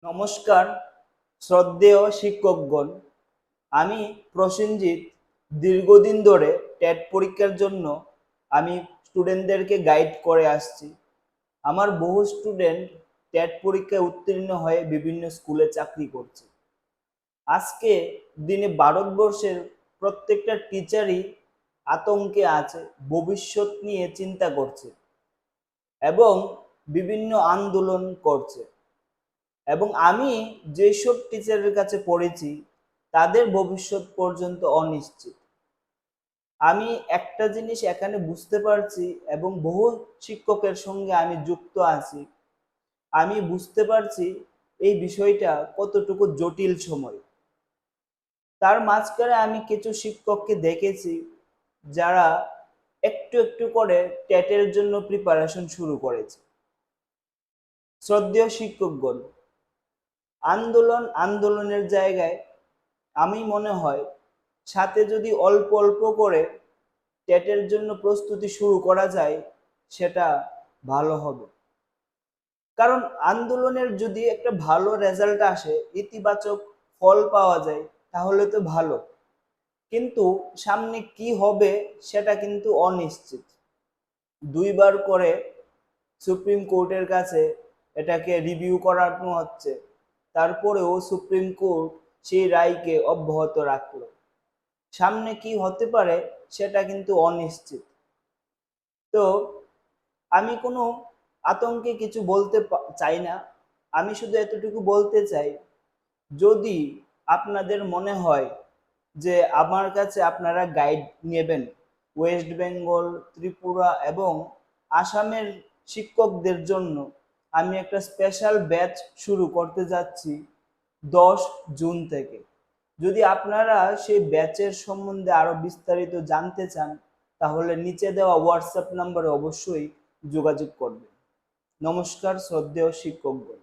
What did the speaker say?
নমস্কার শ্রদ্ধেয় শিক্ষকগণ। আমি প্রসেনজিৎ। দীর্ঘদিন ধরে টেট পরীক্ষার জন্য আমি স্টুডেন্টদেরকে গাইড করে আসছি। আমার বহু স্টুডেন্ট টেট পরীক্ষায় উত্তীর্ণ হয়ে বিভিন্ন স্কুলে চাকরি করছে। আজকে দিনে ভারতবর্ষের প্রত্যেকটা টিচারই আতঙ্কে আছে, ভবিষ্যৎ নিয়ে চিন্তা করছে এবং বিভিন্ন আন্দোলন করছে। এবং আমি যেসব টিচারের কাছে পড়েছি তাদের ভবিষ্যৎ পর্যন্ত অনিশ্চিত। আমি একটা জিনিস এখানে বুঝতে পারছি এবং বহু শিক্ষকের সঙ্গে আমি যুক্ত আছি। আমি বুঝতে পারছি এই বিষয়টা কতটুকু জটিল সময়। তার মাঝখানে আমি কিছু শিক্ষককে দেখেছি যারা একটু একটু করে টেটের জন্য প্রিপারেশন শুরু করেছে। শ্রদ্ধেয় শিক্ষকগণ, আন্দোলনের জায়গায় আমি মনে হয় সাথে যদি অল্প অল্প করে টেটের জন্য প্রস্তুতি শুরু করা যায় সেটা ভালো হবে। কারণ আন্দোলনের যদি একটা ভালো রেজাল্ট আসে, ইতিবাচক ফল পাওয়া যায় তাহলে তো ভালো, কিন্তু সামনে কি হবে সেটা কিন্তু অনিশ্চিত। দুইবার করে সুপ্রিম কোর্টের কাছে এটাকে রিভিউ করানো হচ্ছে, তারপরেও সুপ্রিম কোর্ট সেই রায়কে অব্যাহত রাখলো। সামনে কি হতে পারে সেটা কিন্তু অনিশ্চিত। তো আমি কোনো আতঙ্কে কিছু বলতে চাই না। আমি শুধু এতটুকু বলতে চাই, যদি আপনাদের মনে হয় যে আমার কাছে আপনারা গাইড নেবেন, ওয়েস্ট বেঙ্গল, ত্রিপুরা এবং আসামের শিক্ষকদের জন্য আমি একটা স্পেশাল ব্যাচ শুরু করতে যাচ্ছি 10 জুন থেকে। যদি আপনারা সেই ব্যাচের সম্বন্ধে আরো বিস্তারিত জানতে চান তাহলে নিচে দেওয়া হোয়াটসঅ্যাপ নম্বরে অবশ্যই যোগাযোগ করবেন। নমস্কার শ্রদ্ধেয় শিক্ষকগণ।